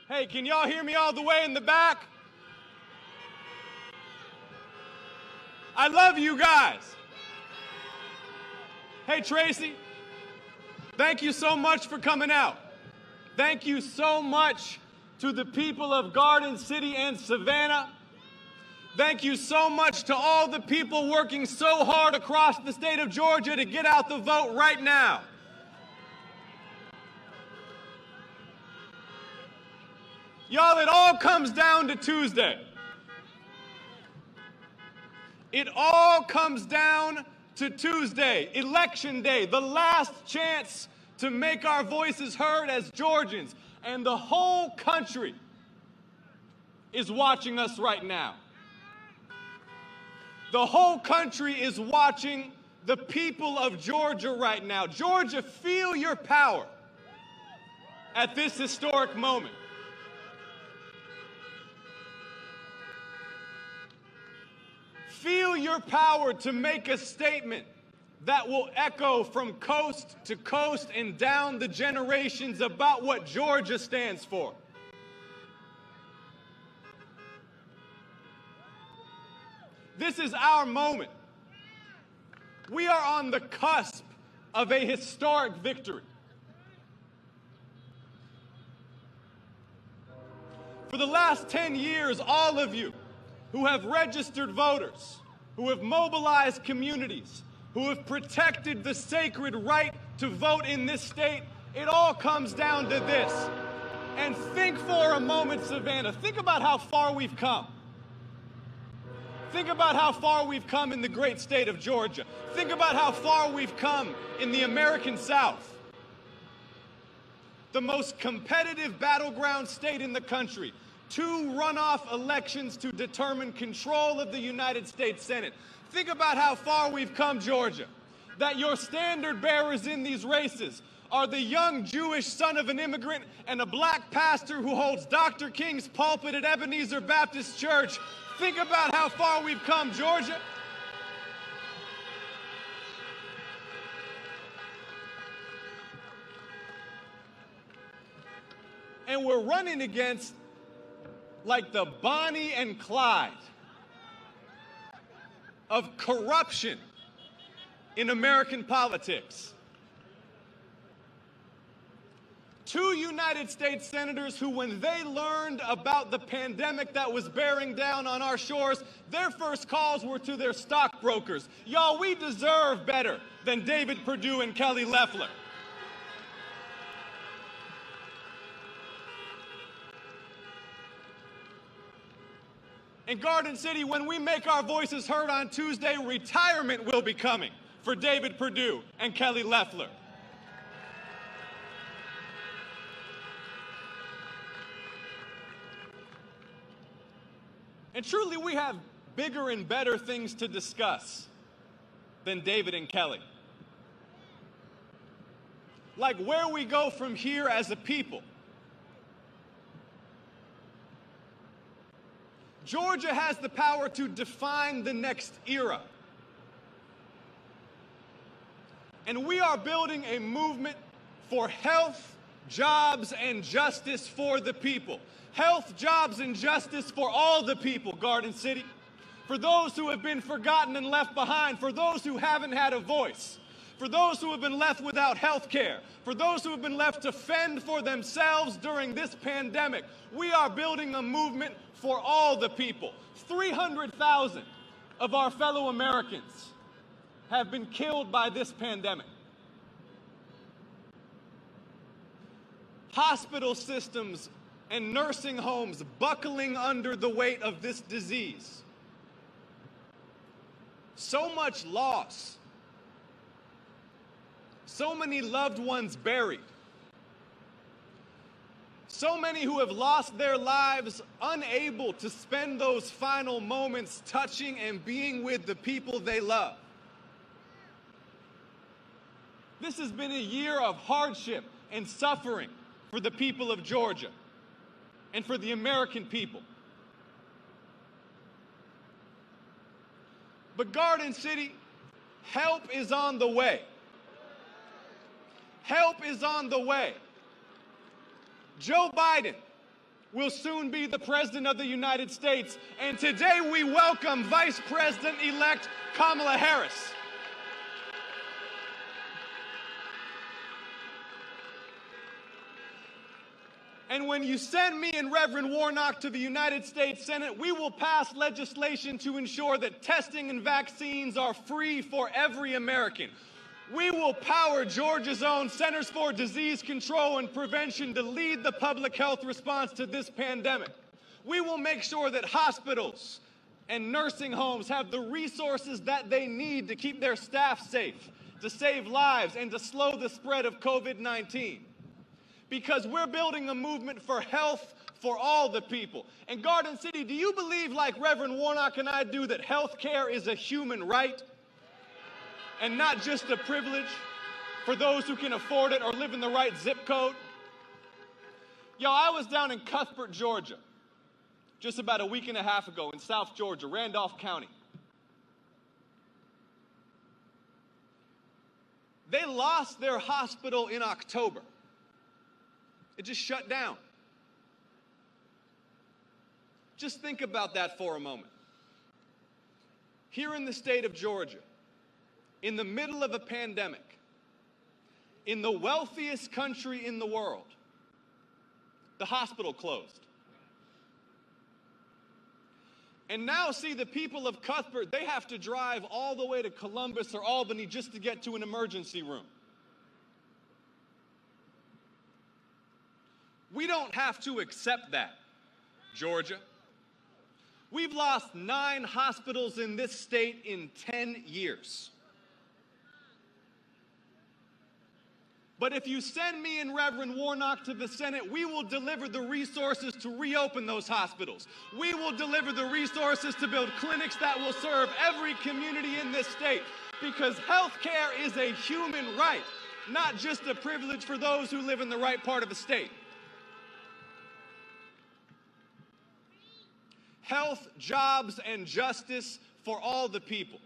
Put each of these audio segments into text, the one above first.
Hey, can y'all hear me all the way in the back? I love you guys. Hey, Tracy, thank you so much for coming out. Thank you so much to the people of Garden City and Savannah. Thank you so much to all the people working so hard across the state of Georgia to get out the vote right now. Y'all, it all comes down to Tuesday. It all comes down to Tuesday, Election Day, the last chance to make our voices heard as Georgians. And the whole country is watching us right now. The whole country is watching the people of Georgia right now. Georgia, feel your power at this historic moment. Feel your power to make a statement that will echo from coast to coast and down the generations about what Georgia stands for. This is our moment. We are on the cusp of a historic victory. For the last 10 years, all of you who have registered voters, who have mobilized communities, who have protected the sacred right to vote in this state, it all comes down to this. And think for a moment, Savannah, think about how far we've come. Think about how far we've come in the great state of Georgia. Think about how far we've come in the American South. The most competitive battleground state in the country. 2 runoff elections to determine control of the United States Senate. Think about how far we've come, Georgia. That your standard bearers in these races are the young Jewish son of an immigrant and a black pastor who holds Dr. King's pulpit at Ebenezer Baptist Church. Think about how far we've come, Georgia. And we're running against like the Bonnie and Clyde of corruption in American politics. 2 United States senators who, when they learned about the pandemic that was bearing down on our shores, their first calls were to their stockbrokers. Y'all, we deserve better than David Perdue and Kelly Loeffler. In Garden City, when we make our voices heard on Tuesday, retirement will be coming for David Perdue and Kelly Loeffler. And truly, we have bigger and better things to discuss than David and Kelly. Like where we go from here as a people. Georgia has the power to define the next era. And we are building a movement for health, jobs, and justice for the people. Health, jobs, and justice for all the people, Garden City. For those who have been forgotten and left behind, for those who haven't had a voice, for those who have been left without health care, for those who have been left to fend for themselves during this pandemic. We are building a movement for all the people. 300,000 of our fellow Americans have been killed by this pandemic. Hospital systems and nursing homes buckling under the weight of this disease. So much loss. So many loved ones buried. So many who have lost their lives unable to spend those final moments touching and being with the people they love. This has been a year of hardship and suffering for the people of Georgia and for the American people. But Garden City, help is on the way. Help is on the way. Joe Biden will soon be the President of the United States. And today we welcome Vice President-elect Kamala Harris. And when you send me and Reverend Warnock to the United States Senate, we will pass legislation to ensure that testing and vaccines are free for every American. We will power Georgia's own Centers for Disease Control and Prevention to lead the public health response to this pandemic. We will make sure that hospitals and nursing homes have the resources that they need to keep their staff safe, to save lives, and to slow the spread of COVID-19. Because we're building a movement for health for all the people. And Garden City, do you believe, like Reverend Warnock and I do, that health care is a human right and not just a privilege for those who can afford it or live in the right zip code? Yo, I was down in Cuthbert, Georgia, just about a week and a half ago in South Georgia, Randolph County. They lost their hospital in October. It just shut down. Just think about that for a moment. Here in the state of Georgia, in the middle of a pandemic, in the wealthiest country in the world, the hospital closed. And now, see, the people of Cuthbert, they have to drive all the way to Columbus or Albany just to get to an emergency room. We don't have to accept that, Georgia. We've lost 9 hospitals in this state in 10 years. But if you send me and Reverend Warnock to the Senate, we will deliver the resources to reopen those hospitals. We will deliver the resources to build clinics that will serve every community in this state. Because health care is a human right, not just a privilege for those who live in the right part of the state. Health, jobs, and justice for all the people.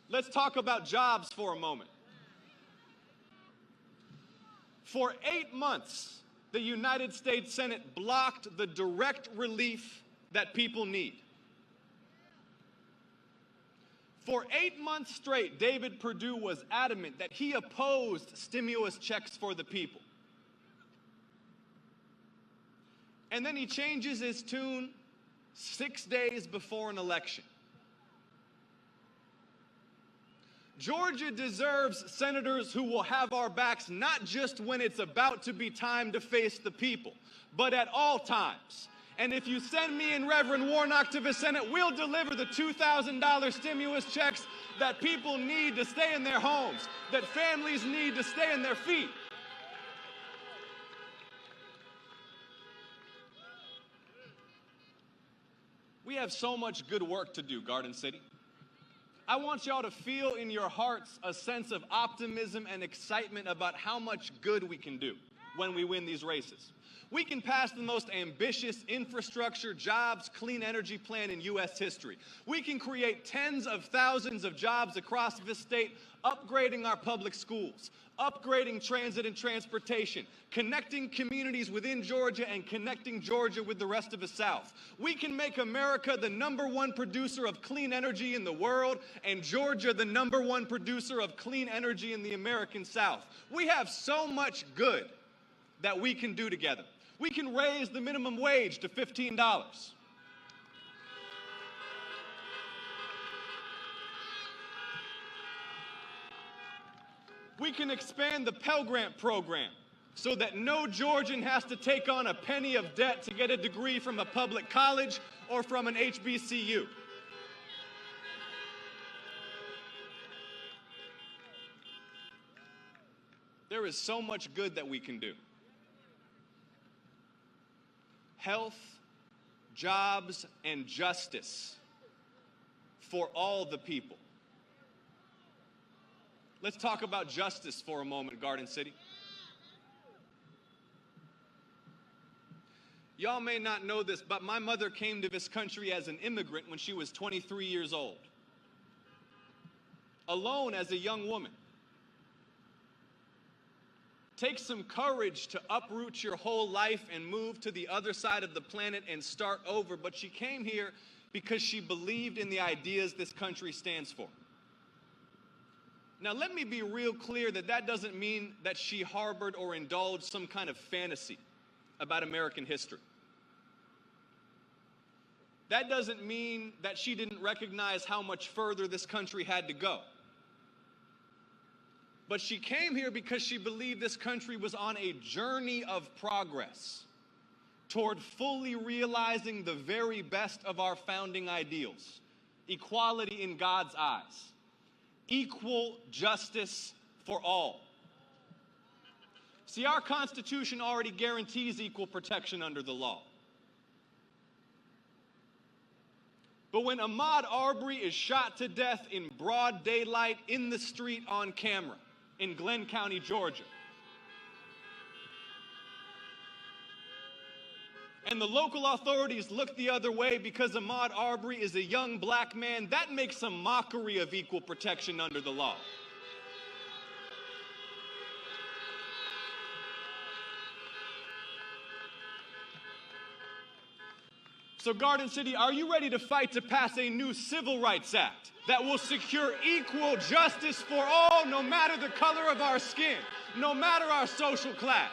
Let's talk about jobs for a moment. For 8 months, the United States Senate blocked the direct relief that people need. For 8 months straight, David Perdue was adamant that he opposed stimulus checks for the people. And then he changes his tune 6 days before an election. Georgia deserves senators who will have our backs not just when it's about to be time to face the people, but at all times. And if you send me and Reverend Warnock to the Senate, we'll deliver the $2,000 stimulus checks that people need to stay in their homes, that families need to stay on their feet. We have so much good work to do, Garden City. I want y'all to feel in your hearts a sense of optimism and excitement about how much good we can do when we win these races. We can pass the most ambitious infrastructure, jobs, clean energy plan in U.S. history. We can create tens of thousands of jobs across this state, upgrading our public schools, upgrading transit and transportation, connecting communities within Georgia and connecting Georgia with the rest of the South. We can make America the #1 producer of clean energy in the world and Georgia the #1 producer of clean energy in the American South. We have so much good that we can do together. We can raise the minimum wage to $15. We can expand the Pell Grant program so that no Georgian has to take on a penny of debt to get a degree from a public college or from an HBCU. There is so much good that we can do. Health, jobs, and justice for all the people. Let's talk about justice for a moment, Garden City. Y'all may not know this, but my mother came to this country as an immigrant when she was 23 years old, alone as a young woman. Takes some courage to uproot your whole life and move to the other side of the planet and start over, but she came here because she believed in the ideas this country stands for. Now, let me be real clear that that doesn't mean that she harbored or indulged some kind of fantasy about American history. That doesn't mean that she didn't recognize how much further this country had to go. But she came here because she believed this country was on a journey of progress toward fully realizing the very best of our founding ideals: equality in God's eyes, equal justice for all. See, our Constitution already guarantees equal protection under the law. But when Ahmaud Arbery is shot to death in broad daylight in the street on camera in Glenn County, Georgia, and the local authorities look the other way because Ahmaud Arbery is a young black man, that makes a mockery of equal protection under the law. So Garden City, are you ready to fight to pass a new Civil Rights Act that will secure equal justice for all, no matter the color of our skin, no matter our social class?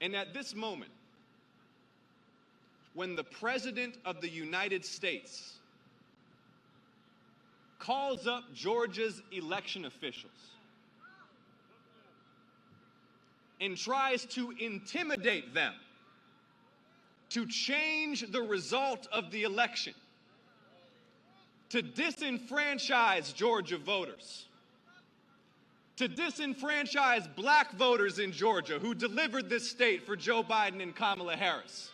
And at this moment, when the President of the United States calls up Georgia's election officials and tries to intimidate them to change the result of the election, to disenfranchise Georgia voters, to disenfranchise black voters in Georgia who delivered this state for Joe Biden and Kamala Harris.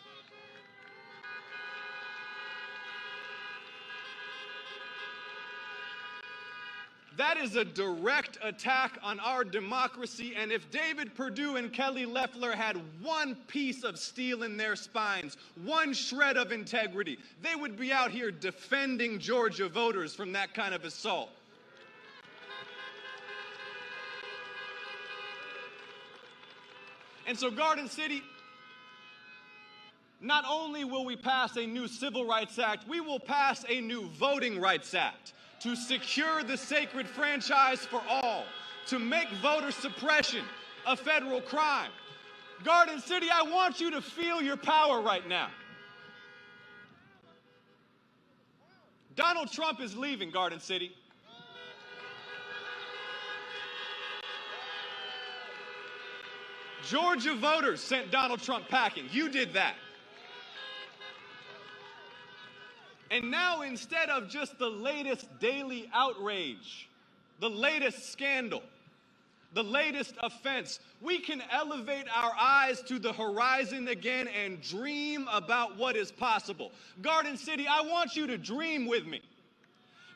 That is a direct attack on our democracy, and if David Perdue and Kelly Loeffler had one piece of steel in their spines, one shred of integrity, they would be out here defending Georgia voters from that kind of assault. And so, Garden City, not only will we pass a new Civil Rights Act, we will pass a new Voting Rights Act to secure the sacred franchise for all, to make voter suppression a federal crime. Garden City, I want you to feel your power right now. Donald Trump is leaving, Garden City. Georgia voters sent Donald Trump packing. You did that. And now, instead of just the latest daily outrage, the latest scandal, the latest offense, we can elevate our eyes to the horizon again and dream about what is possible. Garden City, I want you to dream with me.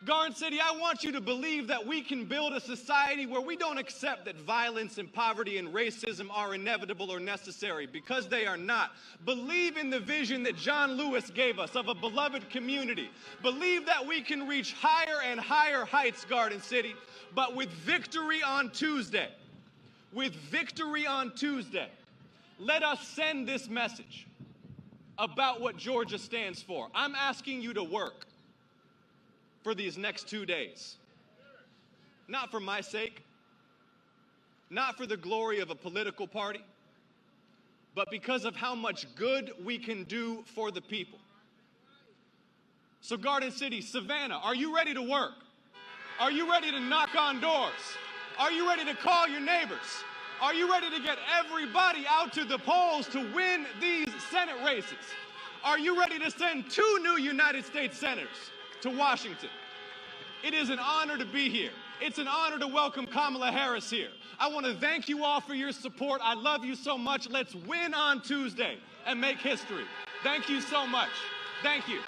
Garden City, I want you to believe that we can build a society where we don't accept that violence and poverty and racism are inevitable or necessary, because they are not. Believe in the vision that John Lewis gave us of a beloved community. Believe that we can reach higher and higher heights, Garden City, but with victory on Tuesday. With victory on Tuesday, let us send this message about what Georgia stands for. I'm asking you to work for these next 2 days. Not for my sake, not for the glory of a political party, but because of how much good we can do for the people. So Garden City, Savannah, are you ready to work? Are you ready to knock on doors? Are you ready to call your neighbors? Are you ready to get everybody out to the polls to win these Senate races? Are you ready to send 2 new United States senators to Washington? It is an honor to be here. It's an honor to welcome Kamala Harris here. I want to thank you all for your support. I love you so much. Let's win on Tuesday and make history. Thank you so much. Thank you.